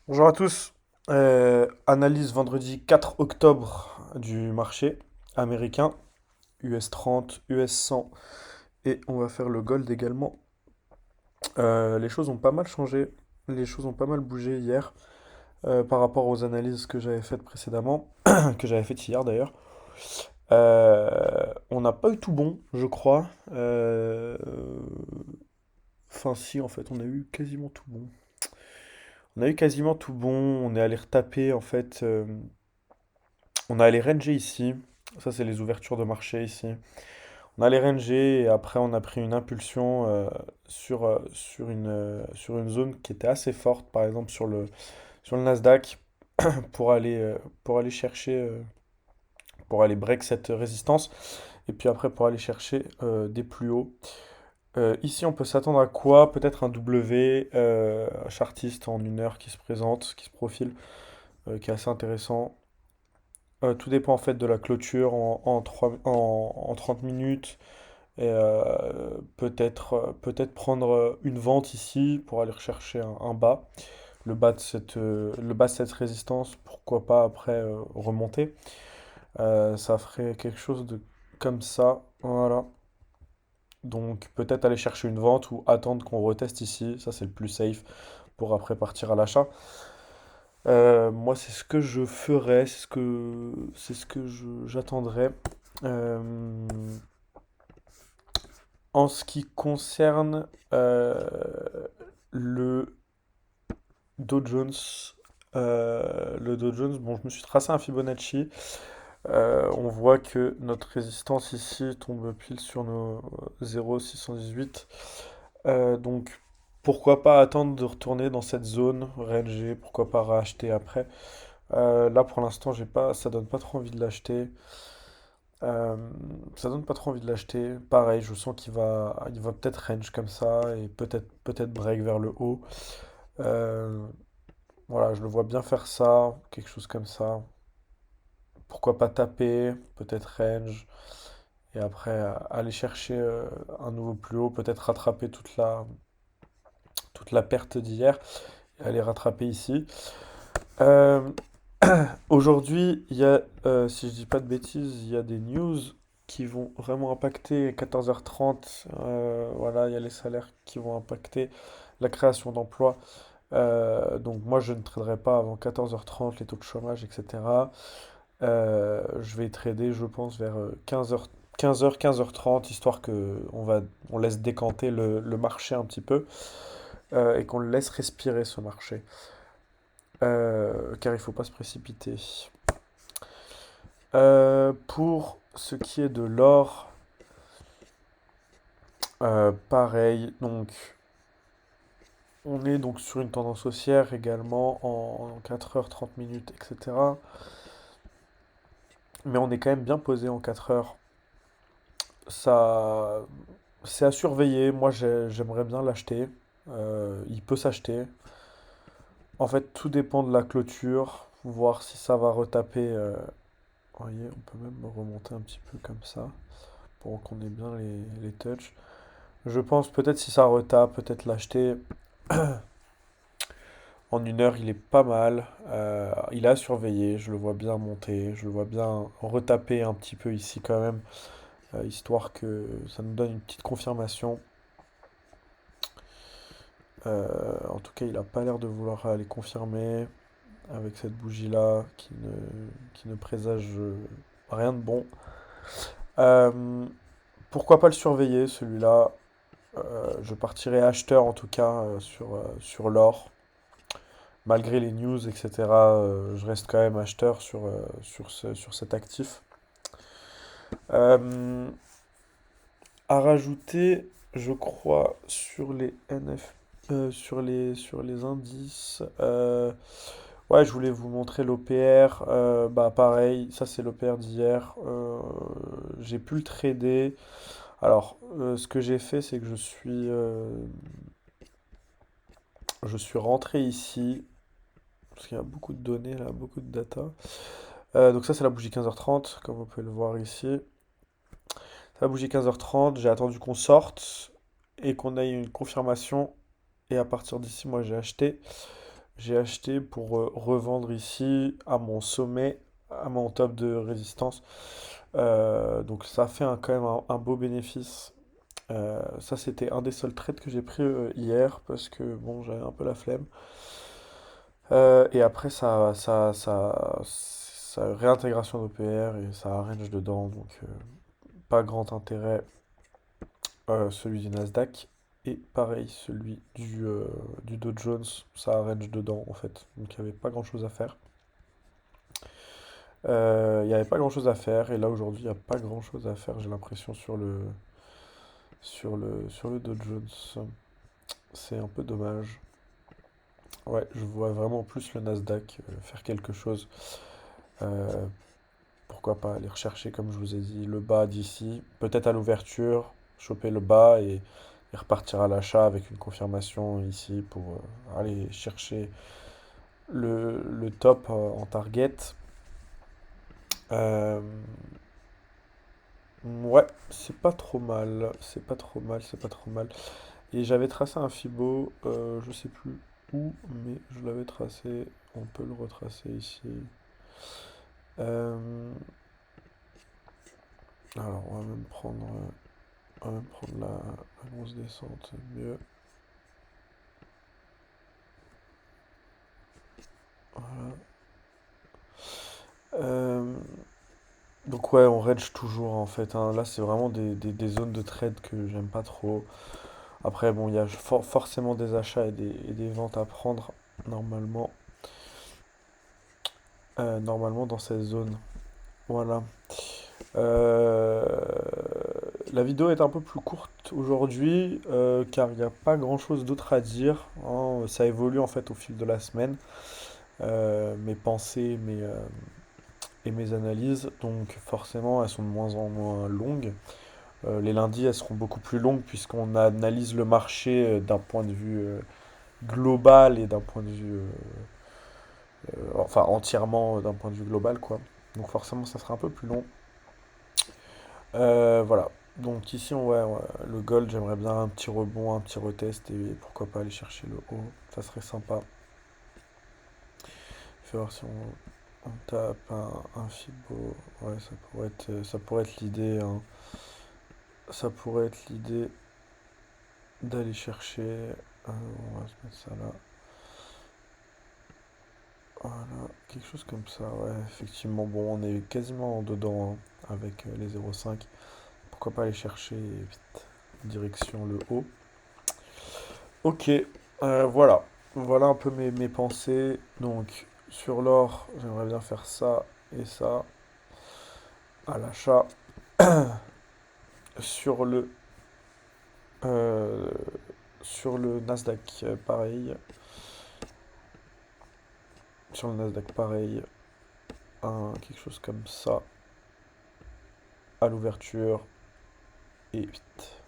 Bonjour à tous. Analyse vendredi 4 octobre du marché américain, US 30, US 100 et on va faire le gold également. Les choses ont pas mal changé, les choses ont pas mal bougé hier par rapport aux analyses que j'avais faites précédemment, que j'avais faites hier d'ailleurs. On n'a pas eu tout bon, je crois. Enfin si, en fait, on a eu quasiment tout bon. On a eu quasiment tout bon, on est allé retaper en fait. On a allé ranger ici. Ça, c'est les ouvertures de marché ici. On a allé ranger et après, on a pris une impulsion sur une zone qui était assez forte, par exemple sur le Nasdaq, pour aller chercher, pour aller break cette résistance. Et puis après, pour aller chercher des plus hauts. Ici, on peut s'attendre à quoi? Peut-être un W chartiste en 1 heure qui se présente, qui se profile, qui est assez intéressant. Tout dépend en fait de la clôture en 30 minutes. Et peut-être prendre une vente ici pour aller rechercher un bas. Le bas de cette résistance, pourquoi pas après remonter. Ça ferait quelque chose de comme ça. Voilà. Donc peut-être aller chercher une vente ou attendre qu'on reteste ici. Ça c'est le plus safe pour après partir à l'achat. Moi, c'est ce que je ferais, c'est ce que j'attendrais. Euh, En ce qui concerne le Dow Jones, bon, je me suis tracé un Fibonacci. On voit que notre résistance ici tombe pile sur nos 0,618. Donc, pourquoi pas attendre de retourner dans cette zone, ranger, pourquoi pas racheter après. Là, pour l'instant, j'ai pas, ça donne pas trop envie de l'acheter. Euh, Ça donne pas trop envie de l'acheter. Pareil, je sens il va peut-être range comme ça et peut-être break vers le haut. Euh, voilà, je le vois bien faire ça, quelque chose comme ça. Pourquoi pas taper, peut-être range et après aller chercher un nouveau plus haut, peut-être rattraper toute la perte d'hier et aller rattraper ici. Euh, Aujourd'hui, il y a, si je dis pas de bêtises, il y a des news qui vont vraiment impacter 14h30. Voilà, il y a les salaires qui vont impacter la création d'emplois. Donc moi, je ne traderai pas avant 14h30 les taux de chômage, etc. Je vais trader, je pense, vers 15h, 15h30, histoire que on laisse décanter le marché un petit peu et qu'on le laisse respirer ce marché. Car il ne faut pas se précipiter. Pour ce qui est de l'or, pareil, donc on est donc sur une tendance haussière également en 4h, 30 minutes, etc. Mais on est quand même bien posé en 4 heures. Ça, c'est à surveiller. Moi, j'aimerais bien l'acheter. Il peut s'acheter. En fait, tout dépend de la clôture, voir si ça va retaper. Vous voyez, on peut même remonter un petit peu comme ça pour qu'on ait bien les touches. Je pense peut-être si ça retape, peut-être l'acheter. En 1 heure, il est pas mal. Il a surveillé, je le vois bien monter, je le vois bien retaper un petit peu ici quand même, histoire que ça nous donne une petite confirmation. En tout cas, il a pas l'air de vouloir aller confirmer avec cette bougie-là qui ne présage rien de bon. Euh, Pourquoi pas le surveiller, celui-là? Je partirai acheteur en tout cas sur l'or. Malgré les news, etc., je reste quand même acheteur sur cet actif. Euh, à rajouter, je crois, sur les NF, sur les indices. Ouais, je voulais vous montrer l'OPR. Bah pareil, ça c'est l'OPR d'hier. J'ai pu le trader. Alors, ce que j'ai fait, c'est que je suis rentré ici parce qu'il y a beaucoup de données là, beaucoup de data. Donc ça c'est la bougie 15h30, comme vous pouvez le voir ici. C'est la bougie 15h30, j'ai attendu qu'on sorte et qu'on ait une confirmation. Et à partir d'ici, moi j'ai acheté. j'ai acheté pour revendre ici à mon sommet, à mon top de résistance. Donc ça fait quand même un beau bénéfice. Ça, c'était un des seuls trades que j'ai pris hier parce que bon, j'avais un peu la flemme. Et après, ça réintégration d'OPR et ça arrange dedans, donc pas grand intérêt. Celui du Nasdaq et pareil, celui du Dow Jones, ça arrange dedans en fait. Donc il n'y avait pas grand chose à faire. Il n'y avait pas grand chose à faire et là aujourd'hui il n'y a pas grand chose à faire, j'ai l'impression sur le Dow Jones. C'est un peu dommage. Ouais, je vois vraiment plus le Nasdaq faire quelque chose. Euh, Pourquoi pas aller rechercher, comme je vous ai dit, le bas d'ici, peut-être à l'ouverture, choper le bas et repartir à l'achat avec une confirmation ici pour aller chercher le top en target. Euh, ouais, c'est pas trop mal, c'est pas trop mal, c'est pas trop mal. Et j'avais tracé un Fibo, je sais plus où, mais je l'avais tracé, on peut le retracer ici. Euh, alors, on va même prendre la grosse descente, mieux. Voilà. Euh, donc ouais, on range toujours en fait, hein. Là, c'est vraiment des zones de trade que j'aime pas trop. Après, bon, il y a forcément des achats et des ventes à prendre normalement, normalement dans cette zone. Voilà. Euh, la vidéo est un peu plus courte aujourd'hui car il n'y a pas grand-chose d'autre à dire, hein. Ça évolue en fait au fil de la semaine. Mes pensées, et mes analyses, donc forcément elles sont de moins en moins longues. Les lundis, elles seront beaucoup plus longues puisqu'on analyse le marché d'un point de vue global et d'un point de vue, enfin entièrement d'un point de vue global, quoi. Donc forcément, ça sera un peu plus long. Voilà. Donc ici, ouais, le gold, j'aimerais bien un petit rebond, un petit retest et pourquoi pas aller chercher le haut. Ça serait sympa. Je vais voir si on tape un Fibo. Ouais, ça pourrait être l'idée, hein. Ça pourrait être l'idée d'aller chercher. On va se mettre ça là. Voilà, quelque chose comme ça, ouais, effectivement. Bon, on est quasiment dedans hein, avec les 0,5. Pourquoi pas aller chercher vite, direction le haut. Ok, voilà. Voilà un peu mes pensées. Donc, sur l'or, j'aimerais bien faire ça et ça à l'achat. Sur le, euh, sur le Nasdaq, pareil. Sur le Nasdaq, pareil. Quelque chose comme ça à l'ouverture et vite.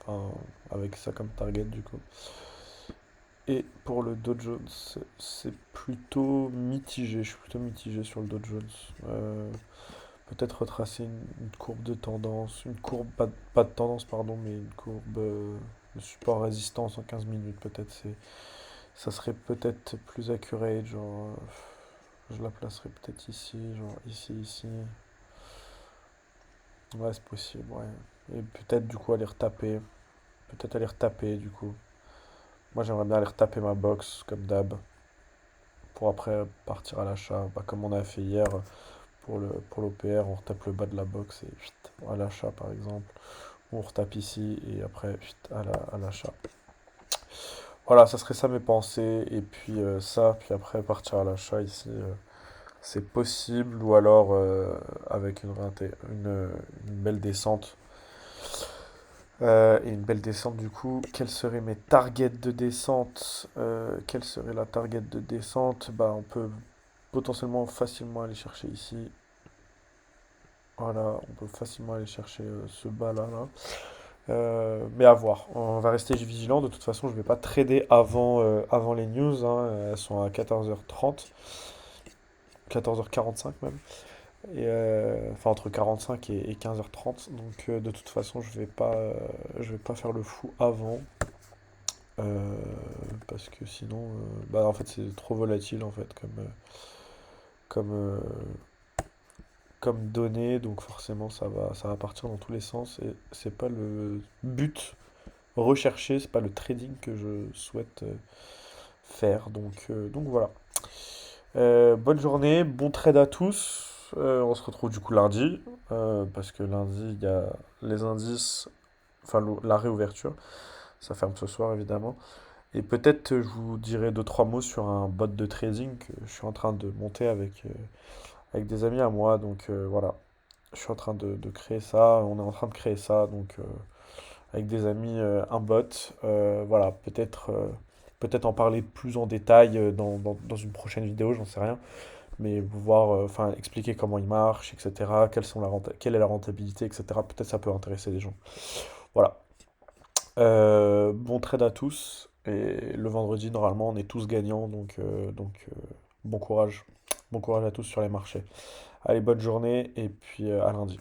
Enfin, avec ça comme target du coup. Et pour le Dow Jones, c'est plutôt mitigé. Je suis plutôt mitigé sur le Dow Jones. Peut-être retracer une courbe de tendance, une courbe, pas de tendance, pardon, mais une courbe de support-résistance en 15 minutes. Peut-être ça serait peut-être plus accurate. Genre, je la placerai peut-être ici, genre ici, ici. Ouais, c'est possible, ouais. Et peut-être du coup aller retaper. Peut-être aller retaper du coup. Moi, j'aimerais bien aller retaper ma box, comme d'hab, pour après partir à l'achat. Bah, comme on a fait hier pour l'OPR, on retape le bas de la box et chut, à l'achat, par exemple. On retape ici et après chut, à l'achat. Voilà, ça serait ça mes pensées. Et puis ça, puis après partir à l'achat ici, c'est possible. Ou alors avec une belle descente. Et une belle descente du coup. Quelles seraient mes targets de descente? Quelle serait la target de descente? Bah, on peut potentiellement facilement aller chercher ici. Voilà, on peut facilement aller chercher ce bas là. Mais à voir. On va rester vigilant. De toute façon, je ne vais pas trader avant les news, hein. Elles sont à 14h30, 14h45 même. Enfin, entre 45 et 15h30. Donc, de toute façon, je vais pas faire le fou avant. euh, parce que sinon, bah en fait c'est trop volatile en fait comme, euh, comme données, donc forcément ça va partir dans tous les sens et c'est pas le but recherché, c'est pas le trading que je souhaite faire, donc voilà. Bonne journée, bon trade à tous. On se retrouve du coup lundi, parce que lundi il y a les indices, enfin la réouverture, ça ferme ce soir évidemment. Et peut-être je vous dirai deux, trois mots sur un bot de trading que je suis en train de monter avec des amis à moi. Donc voilà, je suis en train de créer ça, on est en train de créer ça, donc avec des amis, un bot. Voilà, peut-être en parler plus en détail dans une prochaine vidéo, j'en sais rien. Mais voir, enfin expliquer comment il marche, etc. Quelle est la rentabilité, etc. Peut-être ça peut intéresser les gens. Voilà. Bon trade à tous. Et le vendredi, normalement, on est tous gagnants. Donc bon courage. Bon courage à tous sur les marchés. Allez, bonne journée et puis à lundi.